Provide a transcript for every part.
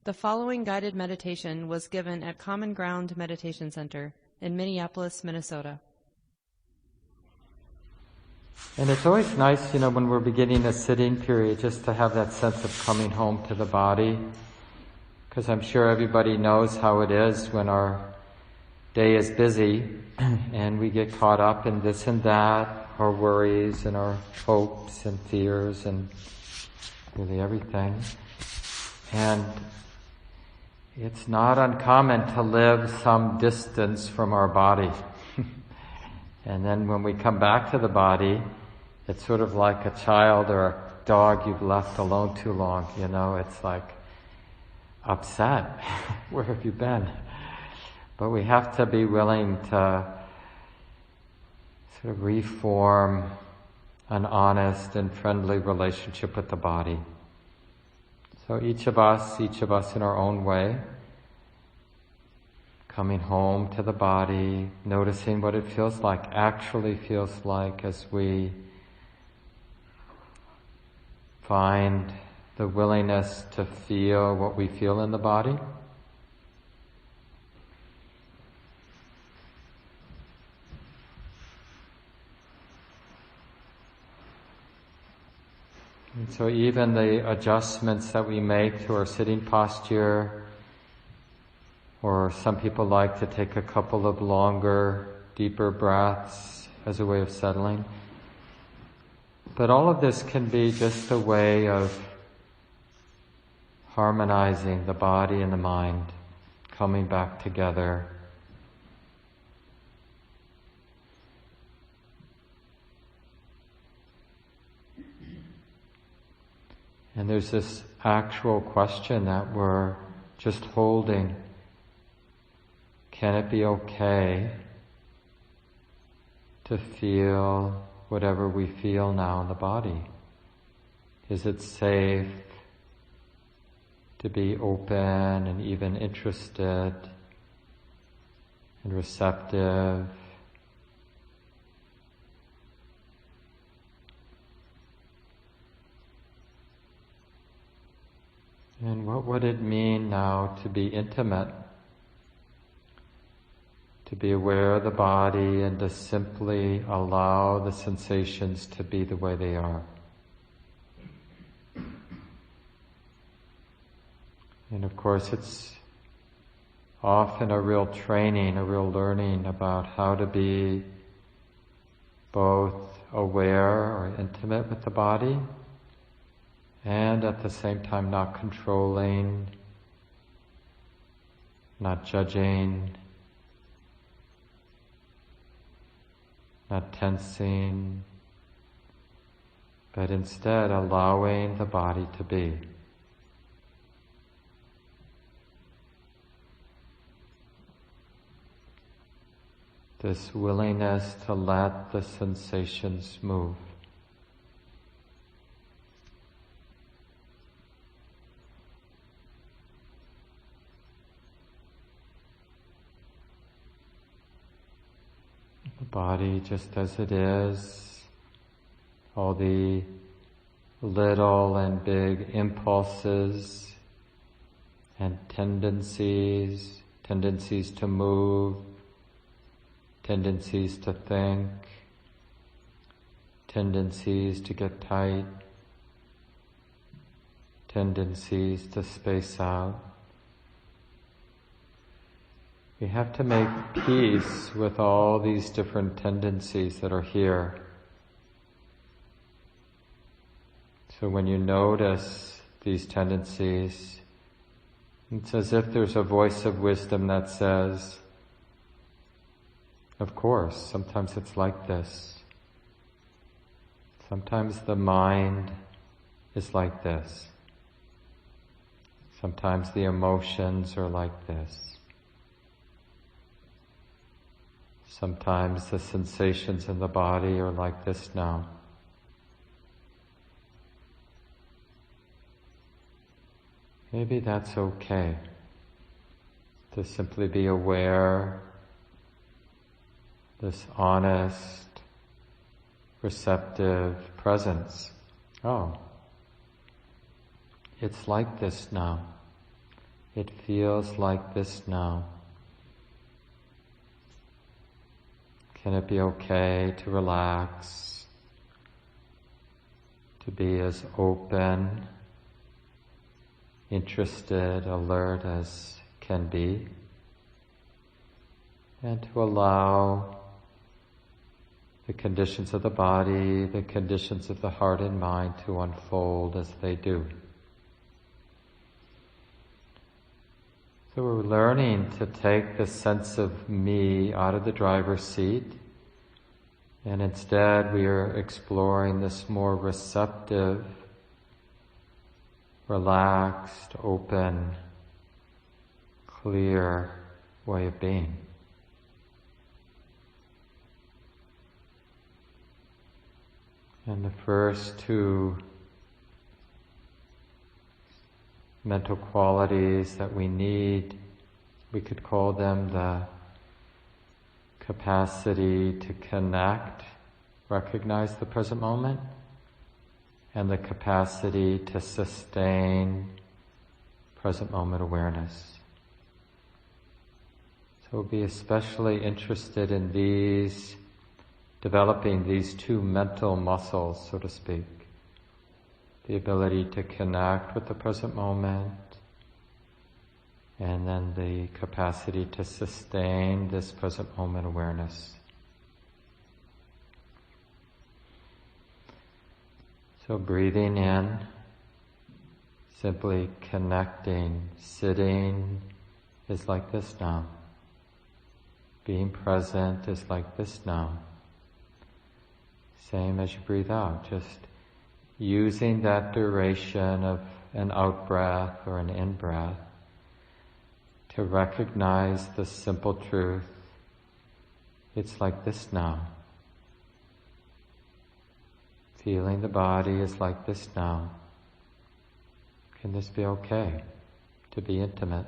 The following guided meditation was given at Common Ground Meditation Center in Minneapolis, Minnesota. And it's always nice, when we're beginning a sitting period, just to have that sense of coming home to the body. Because I'm sure everybody knows how it is when our day is busy and we get caught up in this and that, our worries and our hopes and fears and really everything. And it's not uncommon to live some distance from our body. And then when we come back to the body, it's sort of like a child or a dog you've left alone too long, it's like upset. Where have you been? But we have to be willing to sort of reform an honest and friendly relationship with the body. So each of us in our own way, coming home to the body, noticing what it actually feels like as we find the willingness to feel what we feel in the body. And so even the adjustments that we make to our sitting posture, or some people like to take a couple of longer, deeper breaths as a way of settling. But all of this can be just a way of harmonizing the body and the mind, coming back together. And there's this actual question that we're just holding. Can it be okay to feel whatever we feel now in the body? Is it safe to be open and even interested and receptive? And what would it mean now to be intimate? To be aware of the body and to simply allow the sensations to be the way they are. And of course it's often a real training, a real learning about how to be both aware or intimate with the body and at the same time not controlling, not judging, not tensing, but instead allowing the body to be. This willingness to let the sensations move. The body just as it is, all the little and big impulses and tendencies to move, tendencies to think, tendencies to get tight, tendencies to space out. We have to make peace with all these different tendencies that are here. So when you notice these tendencies, it's as if there's a voice of wisdom that says, of course, sometimes it's like this. Sometimes the mind is like this. Sometimes the emotions are like this. Sometimes the sensations in the body are like this now. Maybe that's okay, to simply be aware, this honest, receptive presence. Oh, it's like this now. It feels like this now. Can it be okay to relax, to be as open, interested, alert as can be, and to allow the conditions of the body, the conditions of the heart and mind to unfold as they do. So we're learning to take the sense of me out of the driver's seat, and instead we are exploring this more receptive, relaxed, open, clear way of being. And the first two mental qualities that we need, we could call them the capacity to connect, recognize the present moment, and the capacity to sustain present moment awareness. So we'll be especially interested in these, developing these two mental muscles, so to speak. The ability to connect with the present moment, and then the capacity to sustain this present moment awareness. So breathing in, simply connecting, sitting is like this now. Being present is like this now. Same as you breathe out, just using that duration of an out-breath or an in-breath to recognize the simple truth. It's like this now. Feeling the body is like this now. Can this be okay? To be intimate.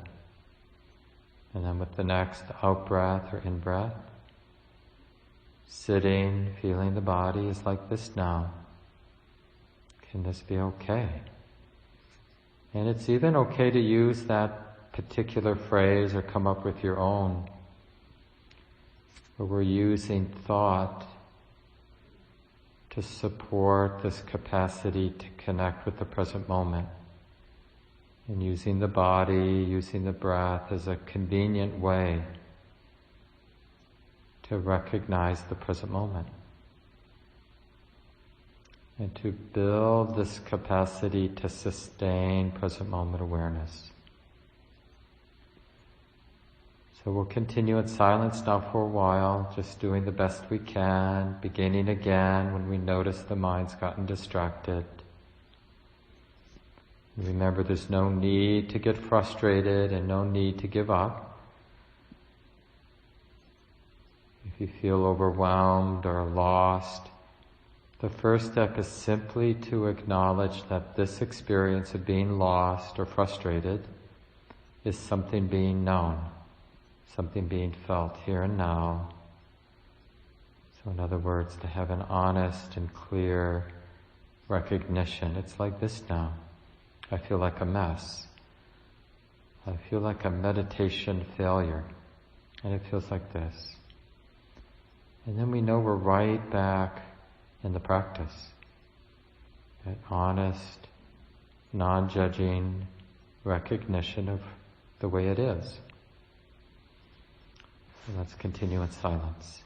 And then with the next out-breath or in-breath, sitting, feeling the body is like this now. Can this be okay? And it's even okay to use that particular phrase or come up with your own, where we're using thought to support this capacity to connect with the present moment. And using the body, using the breath as a convenient way to recognize the present moment. And to build this capacity to sustain present moment awareness. So we'll continue in silence now for a while, just doing the best we can, beginning again when we notice the mind's gotten distracted. Remember, there's no need to get frustrated and no need to give up. If you feel overwhelmed or lost, the first step is simply to acknowledge that this experience of being lost or frustrated is something being known, something being felt here and now. So in other words, to have an honest and clear recognition. It's like this now. I feel like a mess. I feel like a meditation failure. And it feels like this. And then we know we're right back in the practice. That honest, non-judging recognition of the way it is. So let's continue in silence.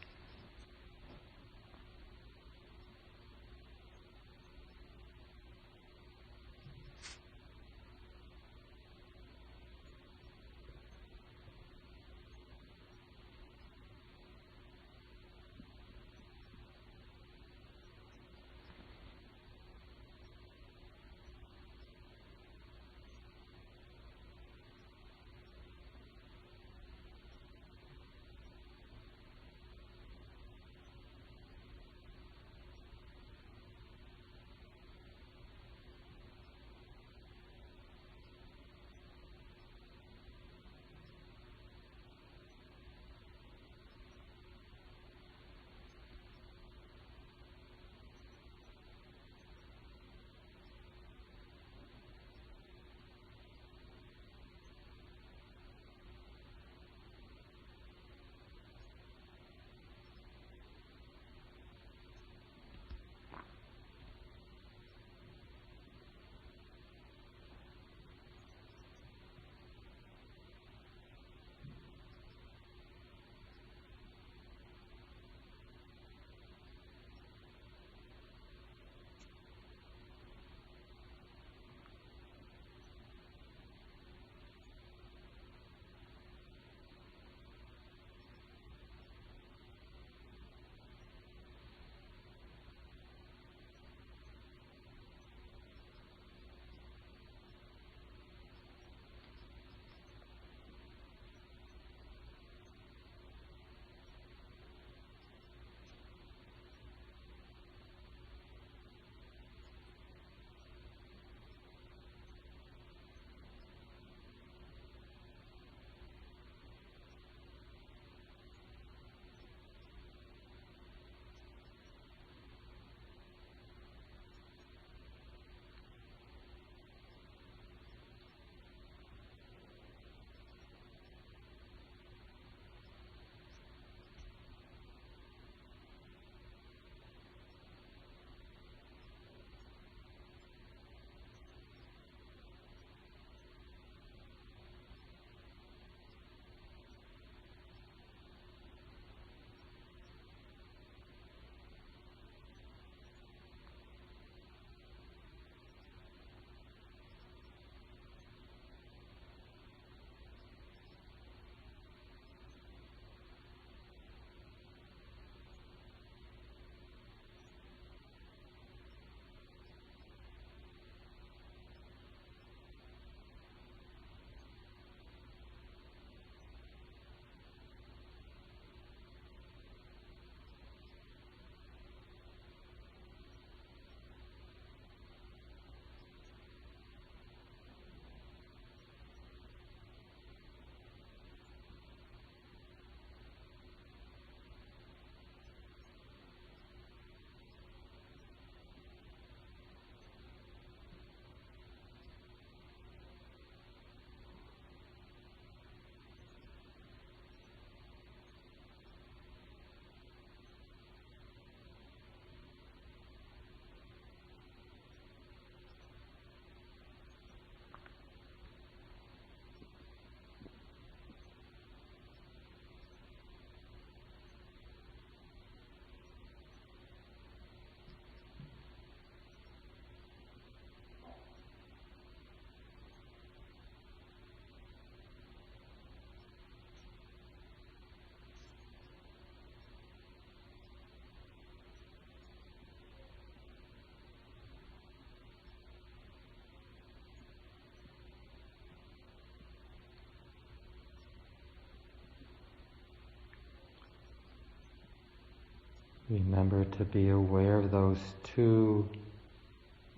Remember to be aware of those two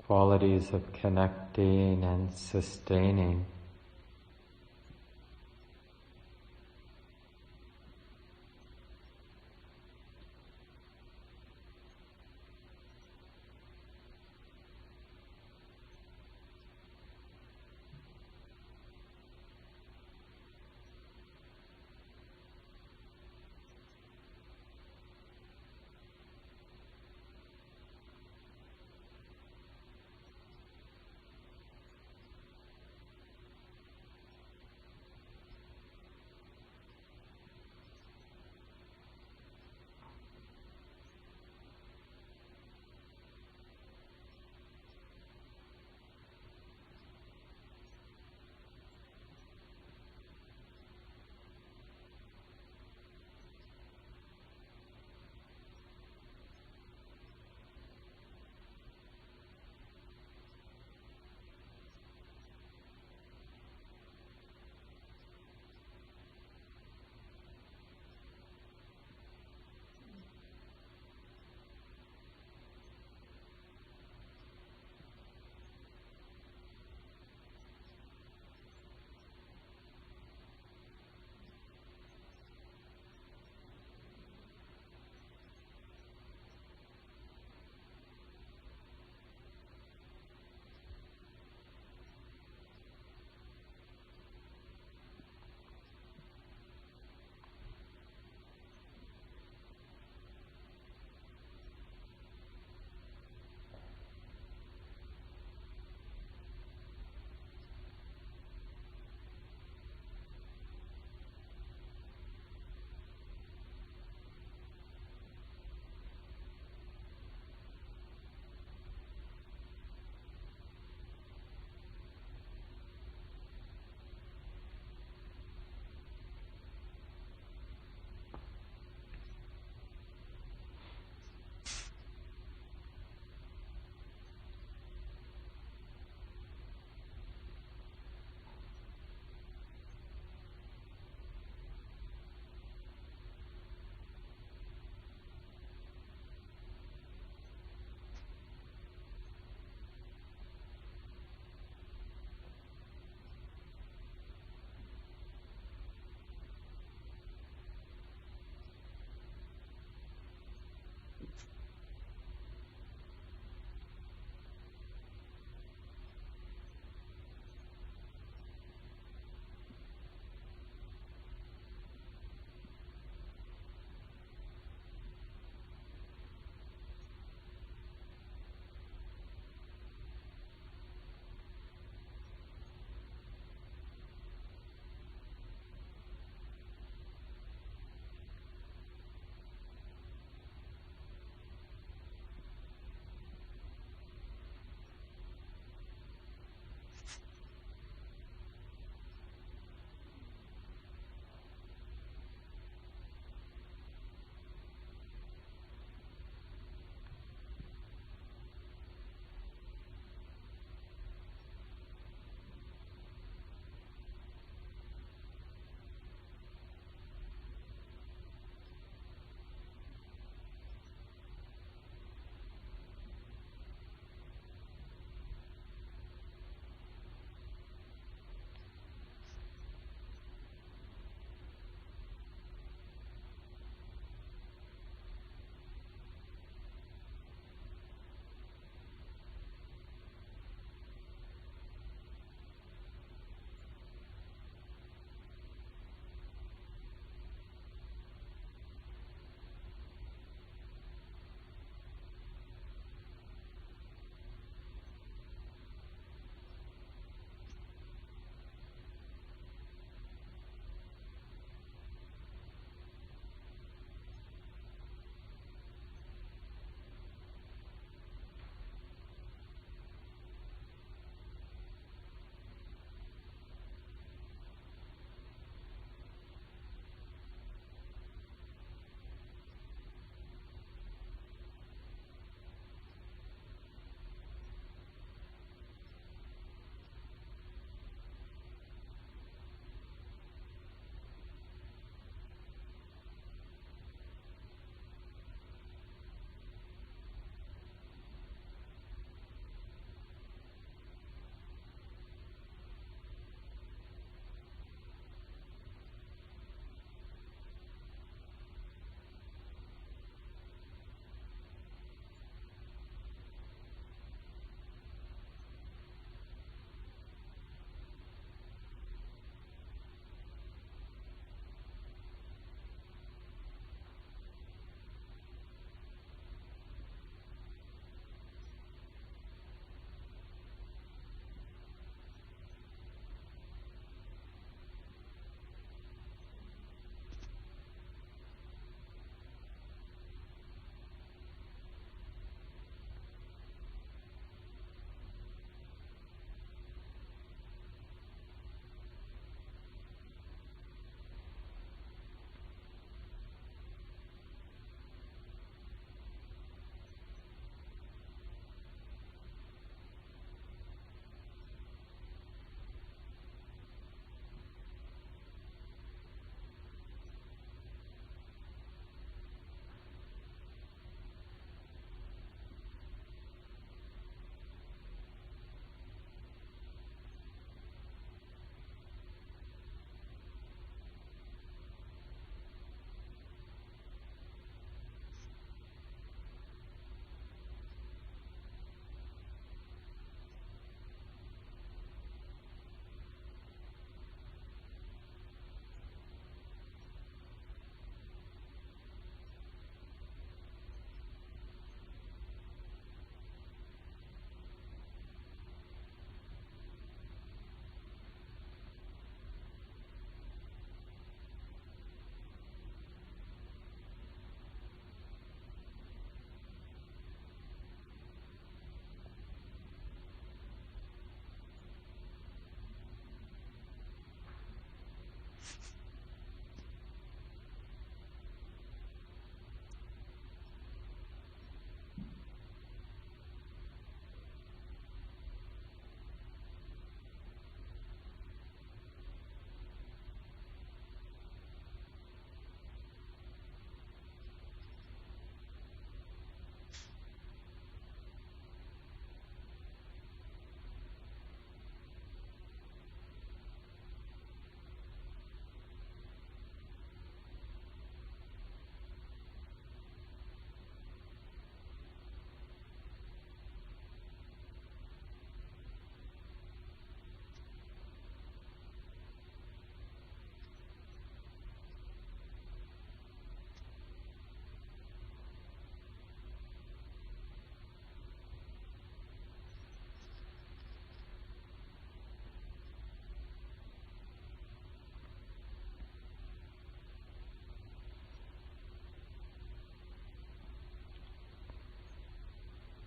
qualities of connecting and sustaining.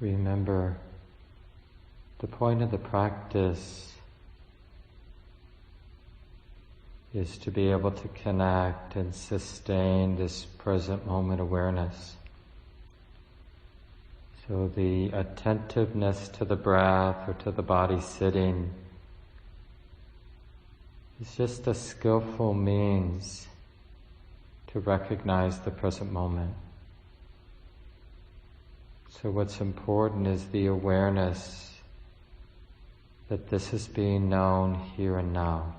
remember the point of the practice is to be able to connect and sustain this present moment awareness. So the attentiveness to the breath or to the body sitting is just a skillful means to recognize the present moment. So what's important is the awareness that this is being known here and now.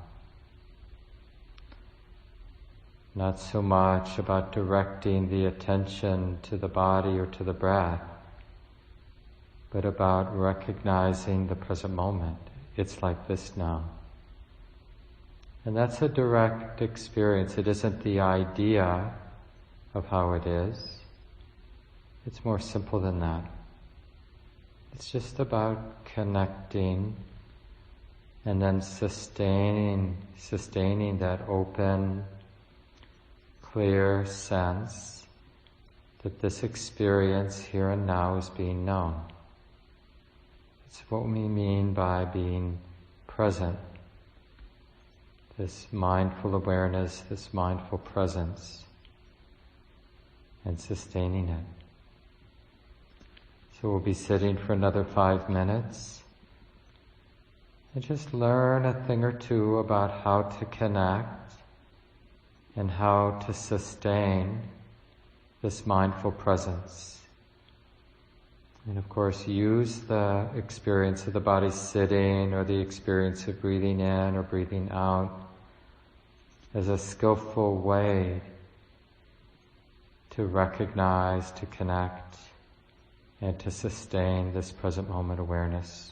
Not so much about directing the attention to the body or to the breath, but about recognizing the present moment. It's like this now. And that's a direct experience. It isn't the idea of how it is. It's more simple than that. It's just about connecting and then sustaining that open, clear sense that this experience here and now is being known. It's what we mean by being present. This mindful awareness, this mindful presence, and sustaining it. So we'll be sitting for another 5 minutes and just learn a thing or two about how to connect and how to sustain this mindful presence. And of course, use the experience of the body sitting or the experience of breathing in or breathing out as a skillful way to recognize, to connect, and to sustain this present moment awareness.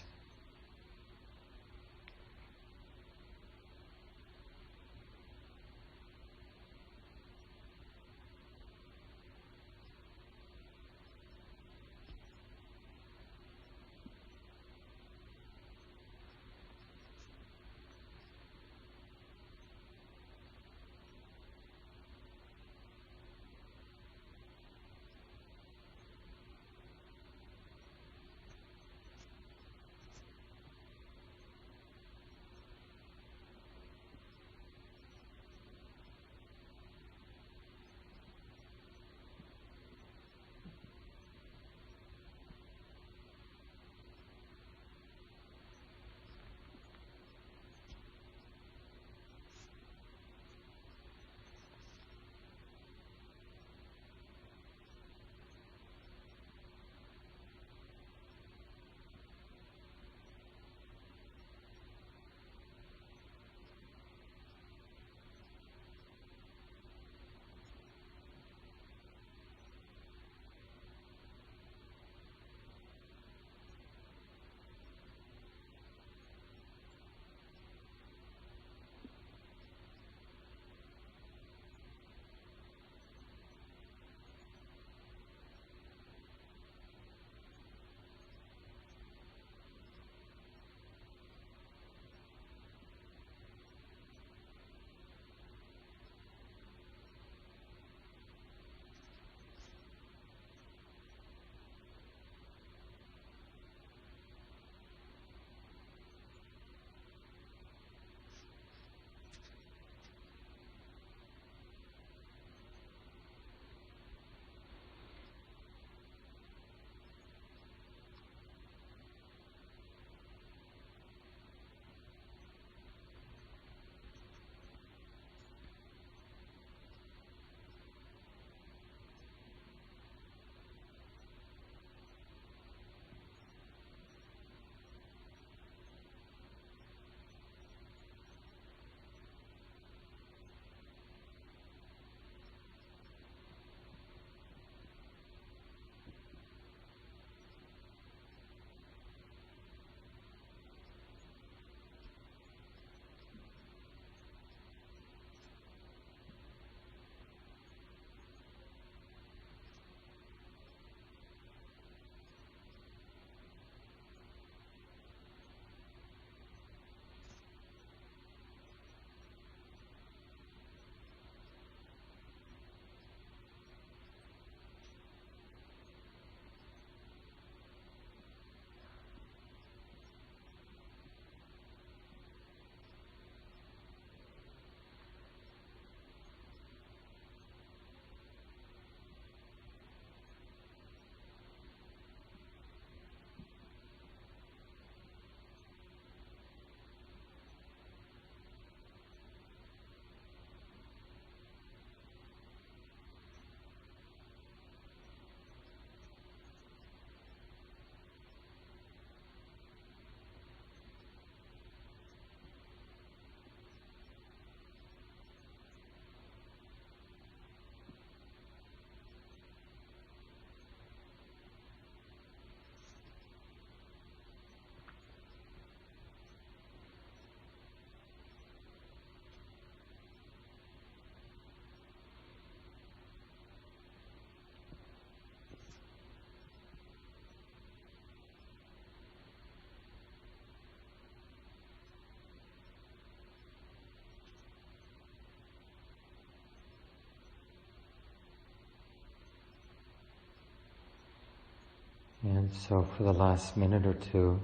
And so for the last minute or two,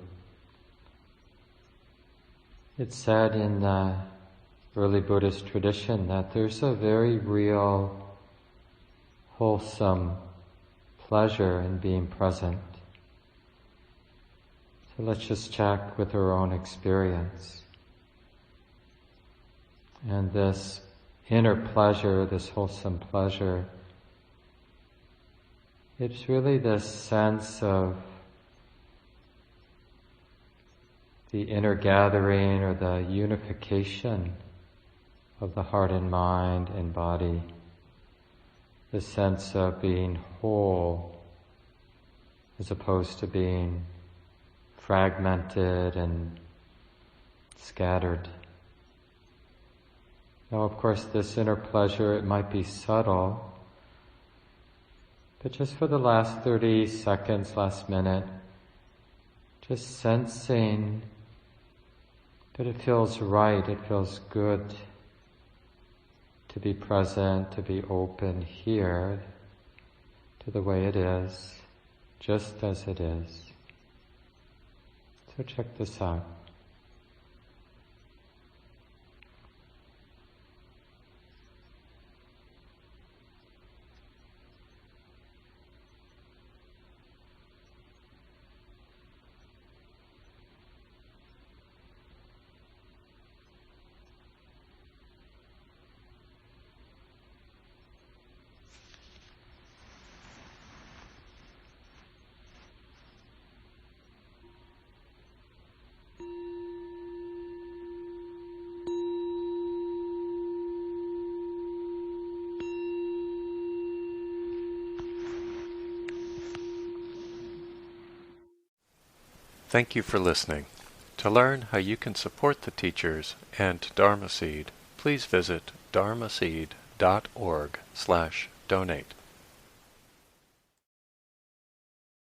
it's said in the early Buddhist tradition that there's a very real, wholesome pleasure in being present. So let's just check with our own experience. And this inner pleasure, this wholesome pleasure, it's really this sense of the inner gathering or the unification of the heart and mind and body, the sense of being whole as opposed to being fragmented and scattered. Now, of course, this inner pleasure, it might be subtle, but just for the last 30 seconds, last minute, just sensing that it feels right, it feels good to be present, to be open here to the way it is, just as it is. So check this out. Thank you for listening. To learn how you can support the teachers and Dharma Seed, please visit dharmaseed.org/donate.